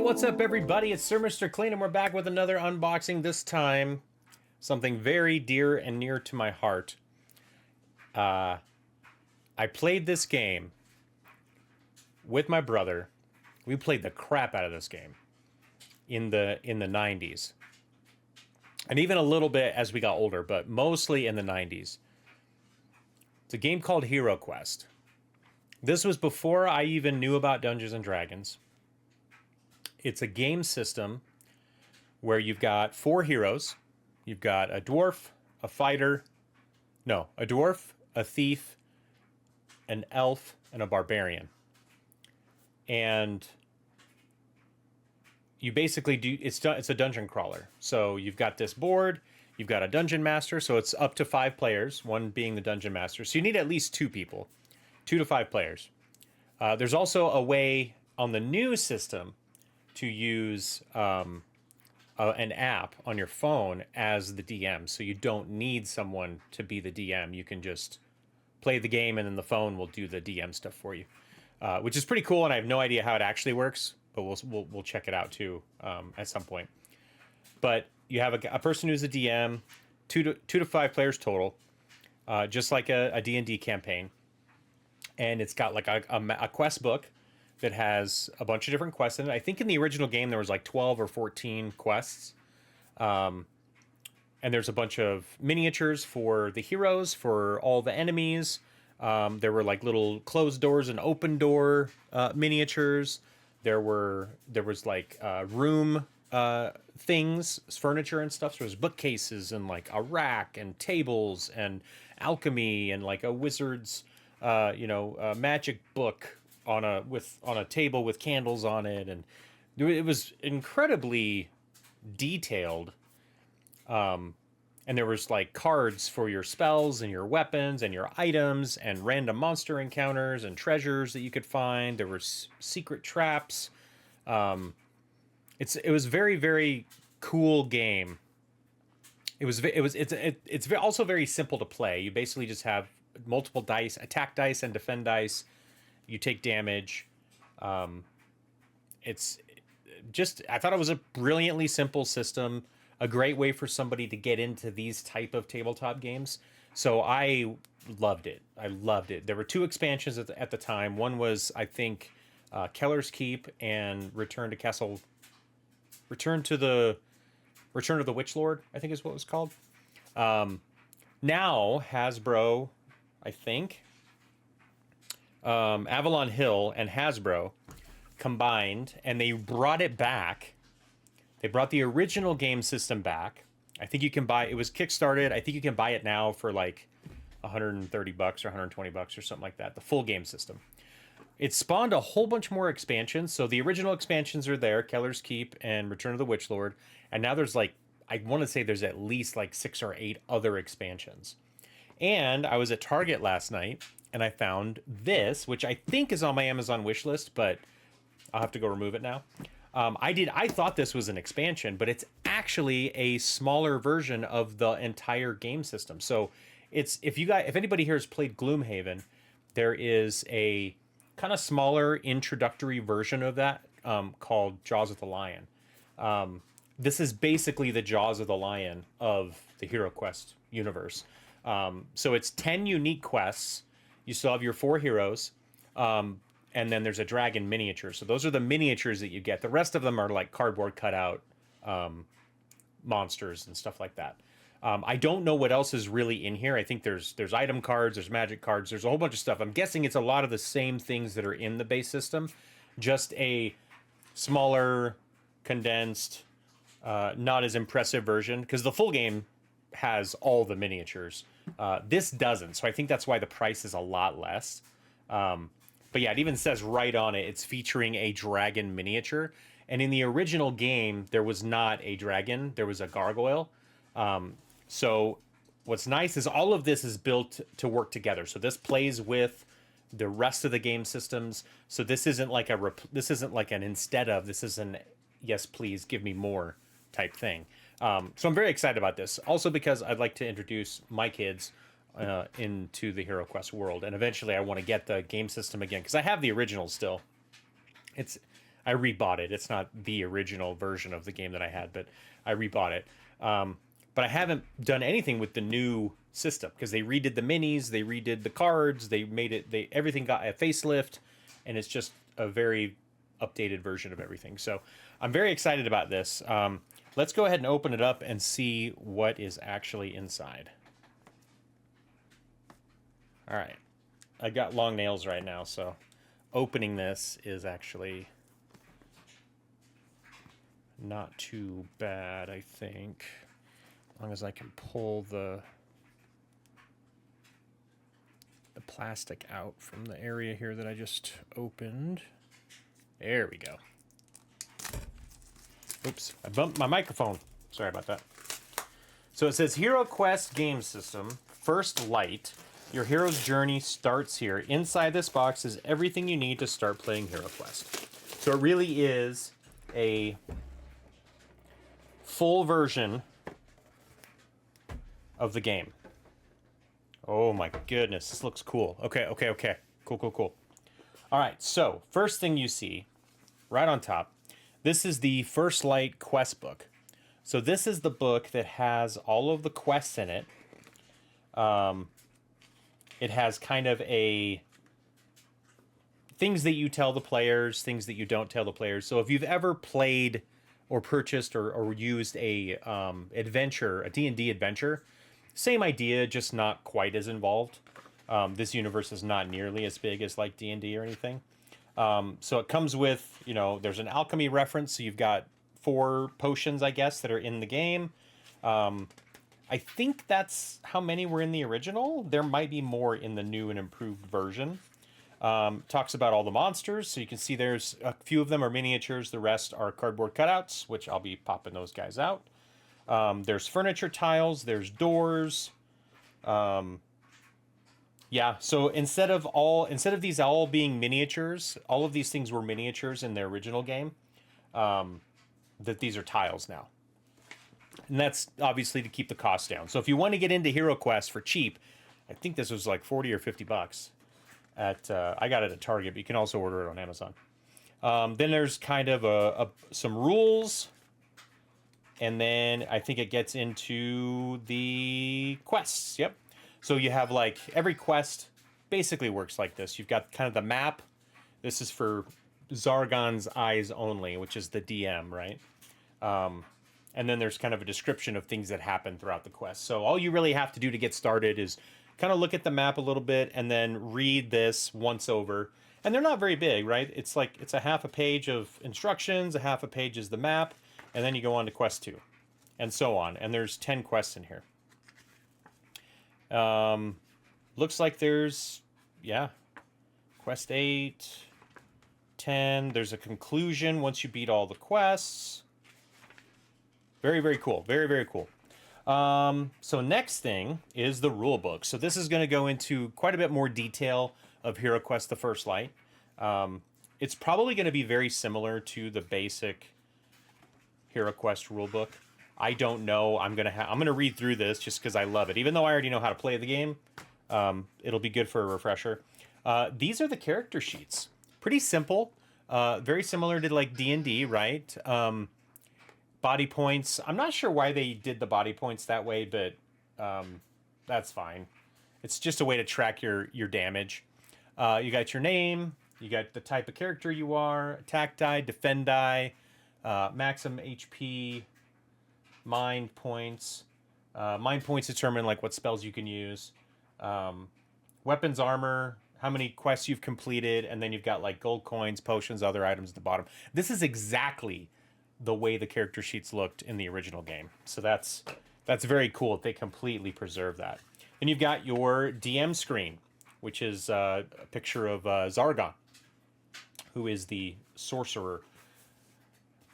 what's up, everybody? It's Sir Mr. Clean, and we're back with another unboxing. This time, something very dear and near to my heart. I played this game with my brother. We played the crap out of this game in the 90s, and even a little bit as we got older, but mostly in the 90s. It's a game called Hero Quest. This was before I even knew about Dungeons and Dragons. It's a game system where you've got four heroes. You've got a dwarf, a fighter, no, a dwarf, a thief, an elf, and a barbarian. And you basically do, it's a dungeon crawler. So you've got this board, you've got a dungeon master, so it's up to 5 players, one being the dungeon master. So you need at least 2 people, 2 to 5 players. There's also a way on the new system to use an app on your phone as the DM. So you don't need someone to be the DM. You can just play the game and then the phone will do the DM stuff for you, which is pretty cool. And I have no idea how it actually works, but we'll check it out too at some point. But you have a person who's a DM, 2 to 5 players total, just like a D&D campaign. And it's got like a quest book that has a bunch of different quests in it. I think in the original game there was like 12 or 14 quests. And there's a bunch of miniatures for the heroes, for all the enemies. There were like little closed doors and open door miniatures. There was like room things, furniture and stuff. So there's bookcases and like a rack and tables and alchemy and like a wizard's magic book on a table with candles on it, and it was incredibly detailed. And there was like cards for your spells and your weapons and your items and random monster encounters and treasures that you could find. There were secret traps. It was very, very cool game. It's also very simple to play. You basically just have multiple dice, attack dice and defend dice. You take damage. It's just, I thought it was a brilliantly simple system, a great way for somebody to get into these type of tabletop games. So I loved it. There were 2 expansions at the time. One was, I think, Keller's Keep and Return to the Witch Lord, I think is what it was called. Now Hasbro, I think, Avalon Hill and Hasbro combined, and they brought it back. They brought the original game system back. I think you can buy it. Was Kickstarted. I think you can buy it now for like $130 or $120 or something like that. The full game system. It spawned a whole bunch more expansions. So the original expansions are there, Keller's Keep and Return of the Witch Lord, and now there's like, I want to say there's at least like 6 or 8 other expansions. And I was at Target last night and I found this, which I think is on my Amazon wish list, but I'll have to go remove it now. I thought this was an expansion, but it's actually a smaller version of the entire game system. So if anybody here has played Gloomhaven, there is a kind of smaller introductory version of that called Jaws of the Lion. This is basically the Jaws of the Lion of the Hero Quest universe. So it's 10 unique quests. You still have your 4 heroes. And then there's a dragon miniature. So those are the miniatures that you get. The rest of them are like cardboard cutout monsters and stuff like that. I don't know what else is really in here. I think there's item cards, there's magic cards, there's a whole bunch of stuff. I'm guessing it's a lot of the same things that are in the base system, just a smaller, condensed, not as impressive version, because the full game has all the miniatures. This doesn't, so I think that's why the price is a lot less. But yeah, it even says right on it, it's featuring a dragon miniature. And in the original game, there was not a dragon, there was a gargoyle. So what's nice is all of this is built to work together. So this plays with the rest of the game systems. So this isn't like an instead of, this is an yes, please give me more type thing. So I'm very excited about this. Also because I'd like to introduce my kids into the Hero Quest world, and eventually I want to get the game system again because I have the original still. I rebought it. It's not the original version of the game that I had, but I rebought it. But I haven't done anything with the new system because they redid the minis, they redid the cards, they made it. They everything got a facelift, and it's just a very updated version of everything. So I'm very excited about this. Let's go ahead and open it up and see what is actually inside. All right. I got long nails right now, so opening this is actually not too bad, I think. As long as I can pull the plastic out from the area here that I just opened. There we go. Oops, I bumped my microphone. Sorry about that. So it says Hero Quest Game System, First Light. Your hero's journey starts here. Inside this box is everything you need to start playing Hero Quest. So it really is a full version of the game. Oh my goodness, this looks cool. Okay. Cool. All right, so first thing you see, right on top, this is the First Light quest book. So this is the book that has all of the quests in it. It has kind of a things that you tell the players, things that you don't tell the players. So if you've ever played or purchased or used a adventure, a D&D adventure, same idea, just not quite as involved. This universe is not nearly as big as like D&D or anything. So it comes with, there's an alchemy reference. So you've got 4 potions, I guess, that are in the game. I think that's how many were in the original. There might be more in the new and improved version. Talks about all the monsters. So you can see there's a few of them are miniatures. The rest are cardboard cutouts, which I'll be popping those guys out. There's furniture tiles. There's doors. Yeah, so instead of these all being miniatures, all of these things were miniatures in the original game. That these are tiles now. And that's obviously to keep the cost down. So if you want to get into Hero Quest for cheap, I think this was like 40 or 50 bucks. I got it at Target, but you can also order it on Amazon. Then there's kind of some rules. And then I think it gets into the quests. Yep. So you have like every quest basically works like this. You've got kind of the map. This is for Zargon's eyes only, which is the DM, right? And then there's kind of a description of things that happen throughout the quest. So all you really have to do to get started is kind of look at the map a little bit and then read this once over. And they're not very big, right? It's a half a page of instructions, a half a page is the map, and then you go on to quest 2, and so on. And there's 10 quests in here. Looks like there's, quest 8, 10. There's a conclusion once you beat all the quests. Very, very cool. Very, very cool. So next thing is the rule book. So this is going to go into quite a bit more detail of Hero Quest: The First Light. It's probably going to be very similar to the basic Hero Quest rulebook. I don't know. I'm gonna read through this just because I love it. Even though I already know how to play the game, it'll be good for a refresher. These are the character sheets. Pretty simple. Very similar to like D&D, right? Body points. I'm not sure why they did the body points that way, but that's fine. It's just a way to track your damage. You got your name. You got the type of character you are. Attack die, defend die, maximum HP. Mind points. Mind points determine like what spells you can use. Weapons, armor, how many quests you've completed, and then you've got like gold coins, potions, other items at the bottom. This is exactly the way the character sheets looked in the original game. So that's very cool that they completely preserve that. And you've got your DM screen, which is a picture of Zargon, who is the sorcerer.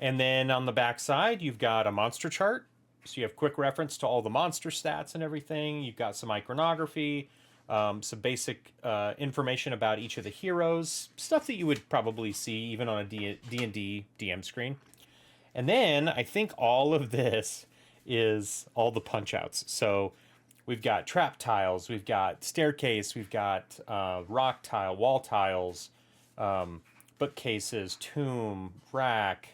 And then on the back side, you've got a monster chart. So you have quick reference to all the monster stats and everything. You've got some iconography, some basic information about each of the heroes, stuff that you would probably see even on a D&D DM screen. And then I think all of this is all the punch outs. So we've got trap tiles, we've got staircase, we've got rock tile, wall tiles, bookcases, tomb, rack,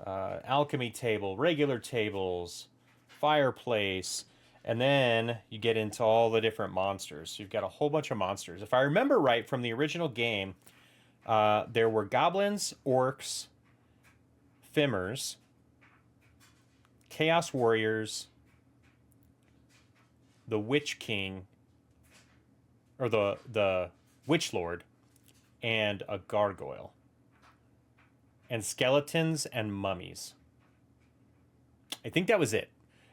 alchemy table, regular tables, fireplace, and then you get into all the different monsters. You've got a whole bunch of monsters. If I remember right from the original game, there were goblins, orcs, Fimmers, Chaos Warriors, the Witch King, or the Witch Lord, and a gargoyle, and skeletons and mummies. I think that was it.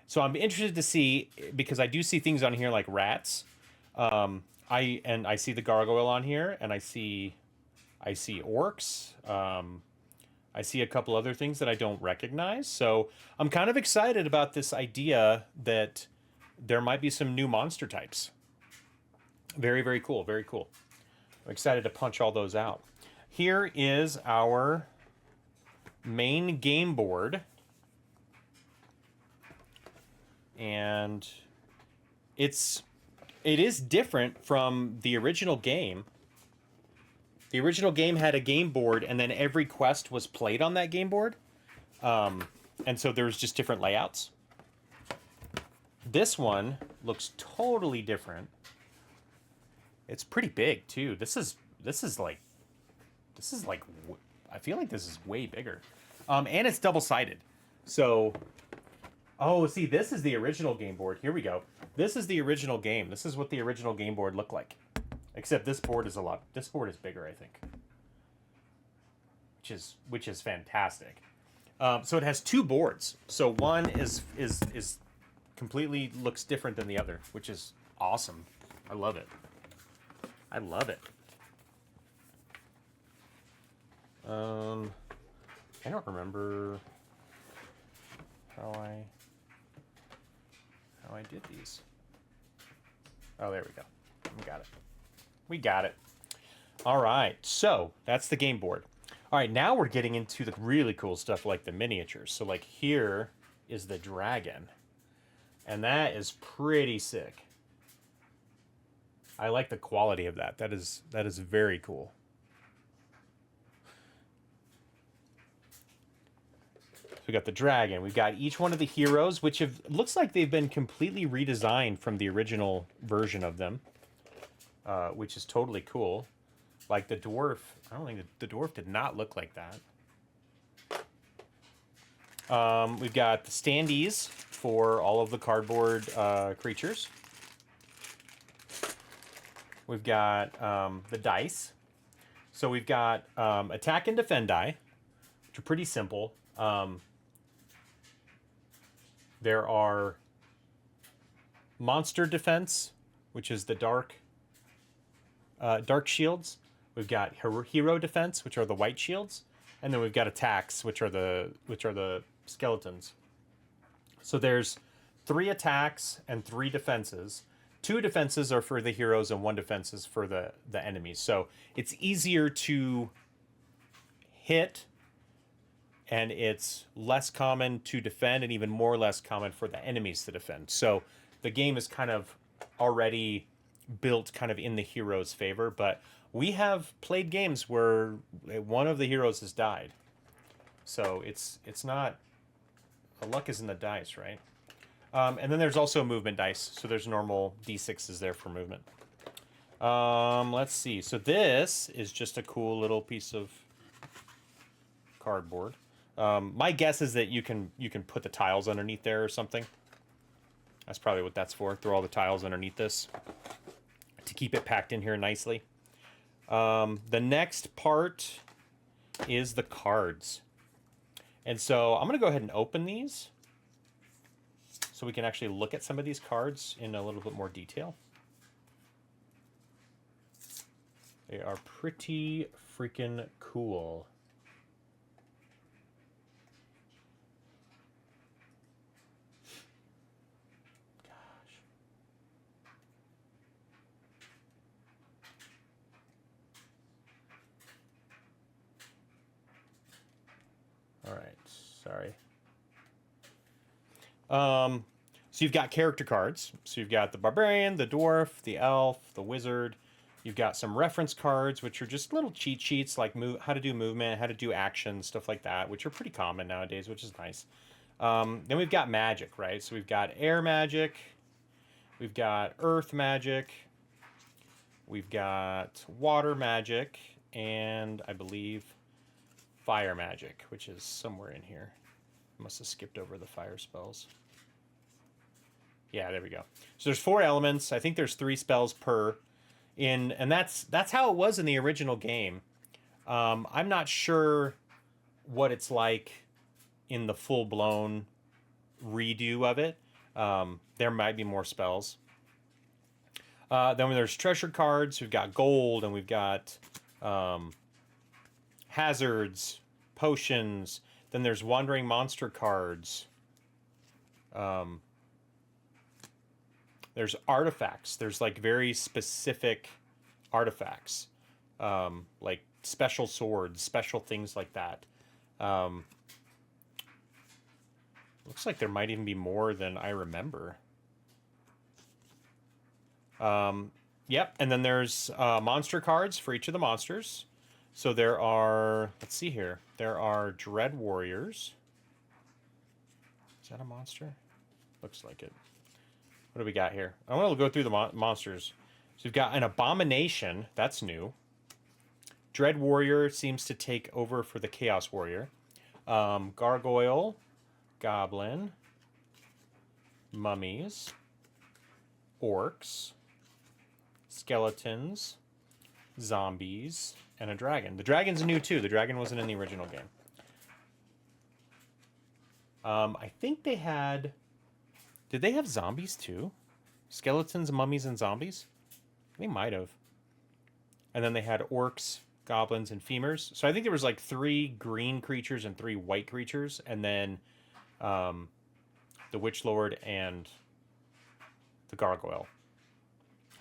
So I'm interested to see, because I do see things on here like rats. I see the gargoyle on here, and I see orcs. I see a couple other things that I don't recognize. So I'm kind of excited about this idea that there might be some new monster types. Very, very cool. Very cool. I'm excited to punch all those out. Here is our main game board. And it is different from the original game. The original game had a game board, and then every quest was played on that game board. And so there's just different layouts. This one looks totally different. It's pretty big too. This is like I feel like this is way bigger. And it's double-sided. So, oh, see, this is the original game board. Here we go. This is the original game. This is what the original game board looked like. Except this board is bigger, I think. Which is fantastic. So it has two boards. So one is completely looks different than the other, which is awesome. I love it. I love it. I don't remember how I did these. Oh, there we go. We got it. We got it. All right, so that's the game board. All right, now we're getting into the really cool stuff like the miniatures. So like here is the dragon, and that is pretty sick. I like the quality of that. That is very cool. So we got the dragon. We've got each one of the heroes, which looks like they've been completely redesigned from the original version of them. Which is totally cool. Like the dwarf, I don't think the dwarf did not look like that. We've got the standees for all of the cardboard creatures. We've got the dice. So we've got attack and defend die, which are pretty simple. There are monster defense, which is the dark shields. We've got hero defense, which are the white shields, and then we've got attacks, which are the skeletons. So there's 3 attacks and 3 defenses. 2 defenses are for the heroes and 1 defense is for the enemies. So it's easier to hit, and it's less common to defend, and even more less common for the enemies to defend. So the game is kind of already built kind of in the hero's favor, but we have played games where one of the heroes has died. So it's not, the luck is in the dice, right? And then there's also movement dice. So there's normal D6s there for movement. Let's see. So this is just a cool little piece of cardboard. My guess is that you can put the tiles underneath there or something. That's probably what that's for. Throw all the tiles underneath this to keep it packed in here nicely. The next part is the cards. And so I'm going to go ahead and open these so we can actually look at some of these cards in a little bit more detail. They are pretty freaking cool. All right, sorry. So you've got character cards. So you've got the barbarian, the dwarf, the elf, the wizard, You've got some reference cards, which are just little cheat sheets like how to do movement, how to do action, stuff like that, which are pretty common nowadays, which is nice. Then we've got magic, right? So we've got air magic, we've got earth magic, we've got water magic, and I believe fire magic, which is somewhere in here. I must have skipped over the fire spells. Yeah, there we go. So there's 4 elements. I think there's 3 spells per. And that's how it was in the original game. I'm not sure what it's like in the full-blown redo of it. There might be more spells. Then when there's treasure cards, we've got gold, and we've got hazards, potions. Then there's wandering monster cards. There's artifacts. There's like very specific artifacts, like special swords, special things like that. Looks like there might even be more than I remember. Yep, and then there's monster cards for each of the monsters. So there are, let's see here, there are Dread Warriors. Is that a monster? Looks like it. What do we got here? I want to go through the monsters. So we've got an Abomination. That's new. Dread Warrior seems to take over for the Chaos Warrior. Gargoyle. Goblin. Mummies. Orcs. Skeletons. Zombies. And a dragon. The dragon's new too. The dragon wasn't in the original game. I think they had... Did they have zombies too? Skeletons, mummies, and zombies? They might have. And then they had orcs, goblins, and femurs. So I think there was like 3 green creatures and 3 white creatures. And then the Witch Lord and the Gargoyle.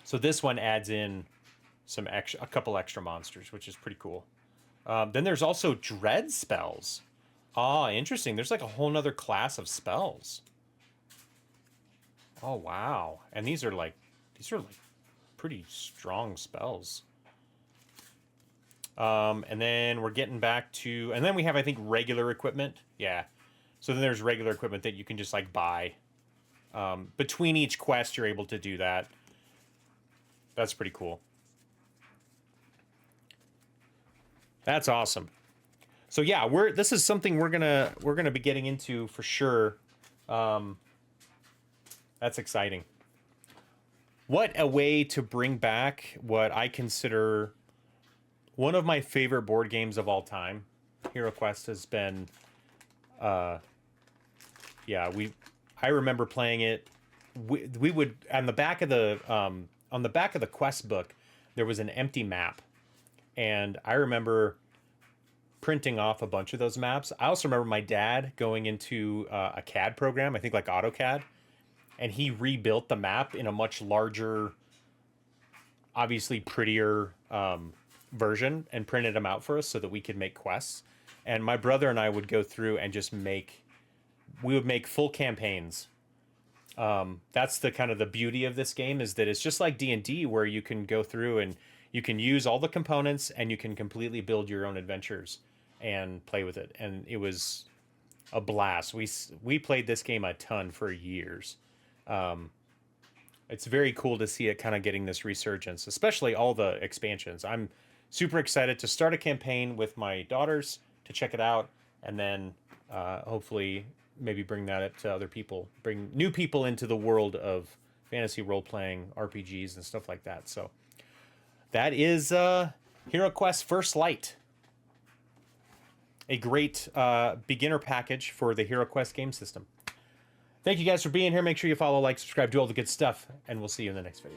So this one adds in a couple extra monsters, which is pretty cool. Then there's also dread spells. Ah, interesting. There's like a whole nother class of spells. Oh, wow. And these are like pretty strong spells. And then we're getting back to, and then we have, I think, regular equipment. Yeah. So then there's regular equipment that you can just like buy. Between each quest, you're able to do that. That's pretty cool. That's awesome. So yeah, this is something we're gonna be getting into for sure. That's exciting. What a way to bring back what I consider one of my favorite board games of all time. Hero Quest has been, I remember playing it. We would on the back of the quest book, there was an empty map, and I remember printing off a bunch of those maps. I also remember my dad going into a CAD program, I think like AutoCAD. And he rebuilt the map in a much larger, obviously prettier version and printed them out for us so that we could make quests. And my brother and I would go through and just make full campaigns. That's the kind of the beauty of this game, is that it's just like D&D, where you can go through and you can use all the components and you can completely build your own adventures and play with it. And it was a blast. We played this game a ton for years. It's very cool to see it kind of getting this resurgence, especially all the expansions. I'm super excited to start a campaign with my daughters to check it out, and then hopefully maybe bring that up to other people, bring new people into the world of fantasy role-playing RPGs and stuff like that. So that is Hero Quest First Light, a great beginner package for the Hero Quest game system. Thank you guys for being here. Make sure you follow, like, subscribe, do all the good stuff, and we'll see you in the next video.